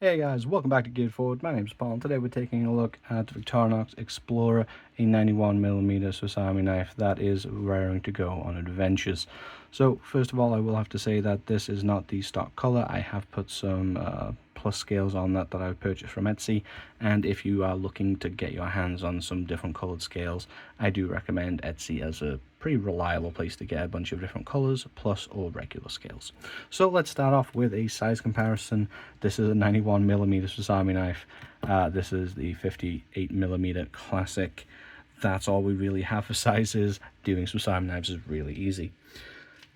Hey guys, welcome back to Geared Forward. My name's Paul, and today we're taking a look at the Victorinox Explorer, a 91mm Sasami knife that is raring to go on adventures. So first of all, I will have to say that this is not the stock color. I have put some plus scales on that I've purchased from Etsy, and if you are looking to get your hands on some different colored scales, I do recommend Etsy as a pretty reliable place to get a bunch of different colors, plus or regular scales. So let's start off with a size comparison. This is a 91mm Sasami knife. This is the 58mm classic. That's all we really have for sizes. Doing Sasami knives is really easy.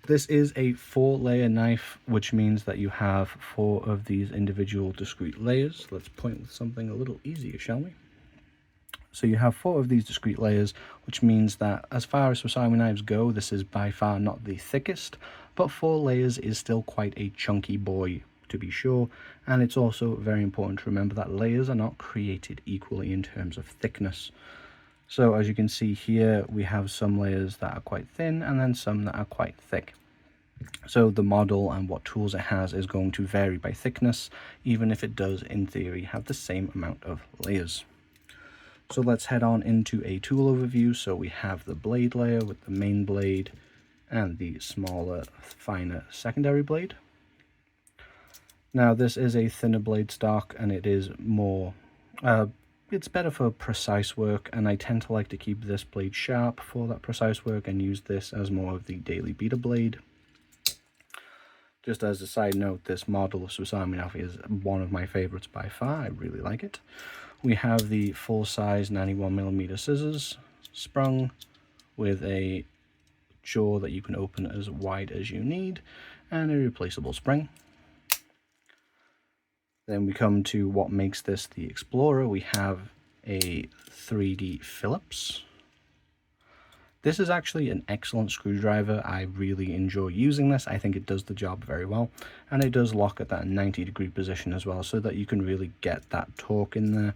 This is a 4-layer knife, which means that you have 4 of these individual discrete layers. Let's point with something a little easier, shall we? So you have 4 of these discrete layers, which means that as far as Sasami knives go, this is by far not the thickest, but 4 layers is still quite a chunky boy, to be sure. And it's also very important to remember that layers are not created equally in terms of thickness. So as you can see here, we have some layers that are quite thin and then some that are quite thick. So the model and what tools it has is going to vary by thickness, even if it does in theory have the same amount of layers. So let's head on into a tool overview. So we have the blade layer with the main blade and the smaller, finer secondary blade. Now this is a thinner blade stock, and it is more it's better for precise work, and I tend to like to keep this blade sharp for that precise work and use this as more of the daily beater blade. Just as a side note, this model of Sasami knife is one of my favorites by far. I really like it. We have the full-size 91mm scissors, sprung with a jaw that you can open as wide as you need, and a replaceable spring. Then we come to what makes this the Explorer. We have a 3D Phillips. This is actually an excellent screwdriver. I really enjoy using this. I think it does the job very well, and it does lock at that 90-degree position as well, so that you can really get that torque in there.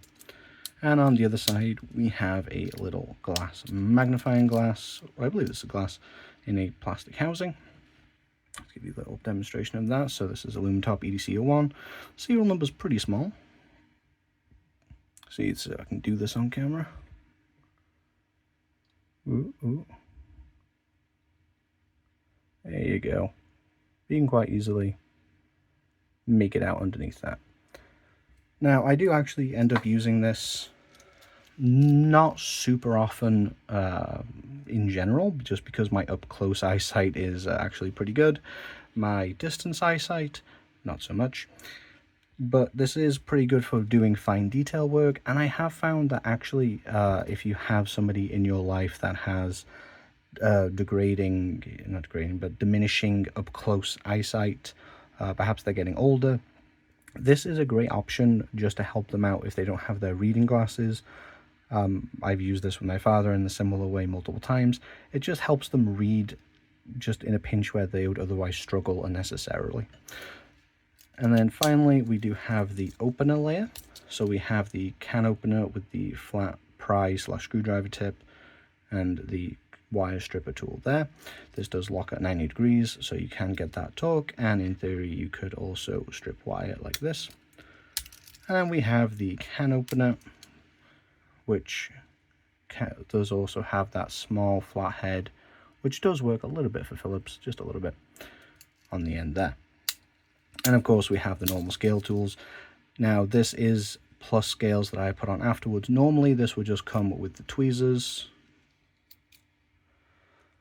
And on the other side, we have a little glass magnifying glass, or I believe this is a glass, in a plastic housing. Let's give you a little demonstration of that. So this is a Lumitop EDC 01. Serial number is pretty small. See, I can do this on camera. Ooh. There you go. You can quite easily make it out underneath that. Now, I do actually end up using this not super often in general, just because my up-close eyesight is actually pretty good. My distance eyesight, not so much. But this is pretty good for doing fine detail work, and I have found that actually if you have somebody in your life that has diminishing up-close eyesight, perhaps they're getting older, this is a great option just to help them out if they don't have their reading glasses. I've used this with my father in a similar way multiple times. It just helps them read just in a pinch where they would otherwise struggle unnecessarily. And then finally, we do have the opener layer. So we have the can opener with the flat pry/screwdriver tip and the wire stripper tool there. This does lock at 90 degrees, so you can get that torque, and in theory you could also strip wire like this. And then we have the can opener, which does also have that small flat head, which does work a little bit for Phillips, just a little bit on the end there. And of course we have the normal scale tools. Now this is plus scales that I put on afterwards. Normally this would just come with the tweezers.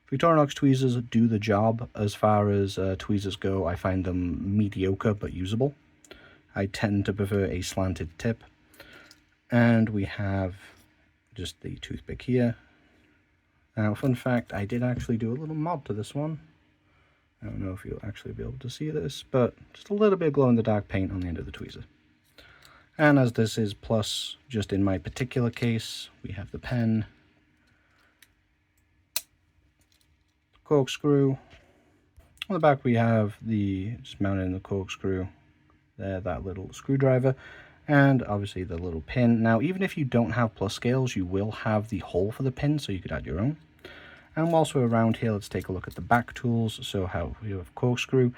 Victorinox tweezers do the job. As far as tweezers go, I find them mediocre but usable. I tend to prefer a slanted tip. And we have just the toothpick here. Now, fun fact, I did actually do a little mod to this one. I don't know if you'll actually be able to see this, but just a little bit of glow-in-the-dark paint on the end of the tweezer. And as this is plus, just in my particular case, we have the pen, corkscrew. On the back we have the, just mounted in the corkscrew there, that little screwdriver, and obviously the little pin. Now, even if you don't have plus scales, you will have the hole for the pin, so you could add your own. And whilst we're around here, let's take a look at the back tools. So how we have corkscrew.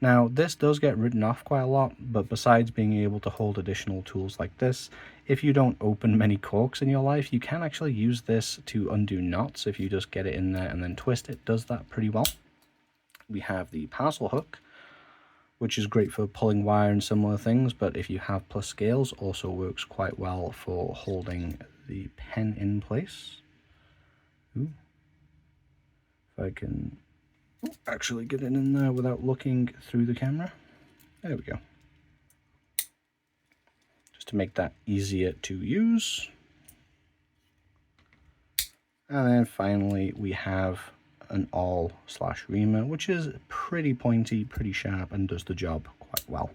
Now, this does get written off quite a lot, but besides being able to hold additional tools like this, if you don't open many corks in your life, you can actually use this to undo knots. If you just get it in there and then twist, it does that pretty well. We have the parcel hook, which is great for pulling wire and similar things, but if you have plus scales, also works quite well for holding the pen in place. Ooh. If I can actually get it in there without looking through the camera. There we go. Just to make that easier to use. And then finally we have an awl/reamer, which is pretty pointy, pretty sharp, and does the job quite well.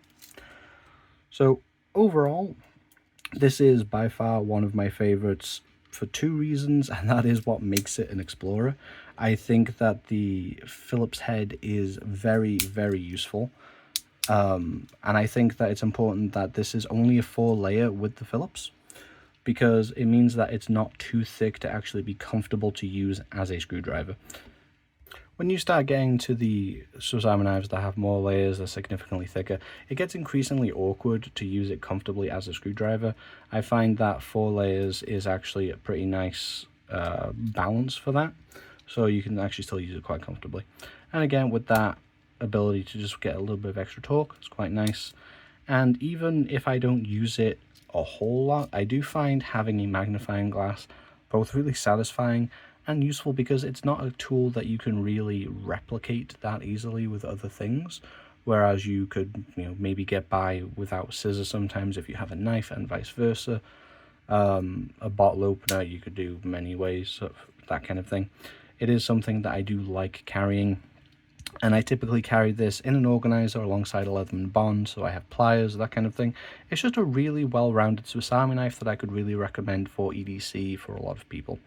So overall, this is by far one of my favorites for two reasons, and that is what makes it an Explorer. I think that the Phillips head is very, very useful. And I think that it's important that this is only a 4-layer with the Phillips, because it means that it's not too thick to actually be comfortable to use as a screwdriver. When you start getting to the Swiss Army knives that have more layers, they're significantly thicker, it gets increasingly awkward to use it comfortably as a screwdriver. I find that 4 layers is actually a pretty nice balance for that, so you can actually still use it quite comfortably. And again, with that ability to just get a little bit of extra torque, it's quite nice. And even if I don't use it a whole lot, I do find having a magnifying glass both really satisfying and useful, because it's not a tool that you can really replicate that easily with other things, whereas you could, maybe get by without scissors sometimes if you have a knife, and vice versa. A bottle opener you could do many ways, that kind of thing. It is something that I do like carrying, and I typically carry this in an organizer alongside a Leatherman Bond, so I have pliers, that kind of thing. It's just a really well-rounded Swiss Army knife that I could really recommend for EDC for a lot of people.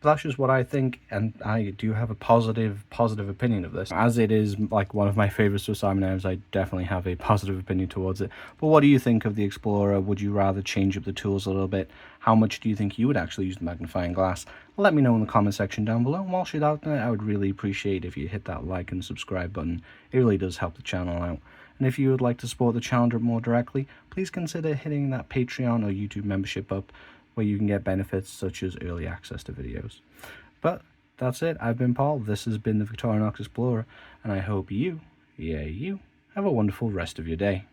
But that's just what I think, and I do have a positive opinion of this. As it is like one of my favorite Swiss Army knives, I definitely have a positive opinion towards it. But what do you think of the Explorer? Would you rather change up the tools a little bit? How much do you think you would actually use the magnifying glass? Let me know in the comment section down below. And whilst you're out there, I would really appreciate if you hit that like and subscribe button. It really does help the channel out. And if you would like to support the channel more directly, please consider hitting that Patreon or YouTube membership up, where you can get benefits such as early access to videos. But that's it. I've been Paul. This has been the Victorinox Explorer, and I hope you have a wonderful rest of your day.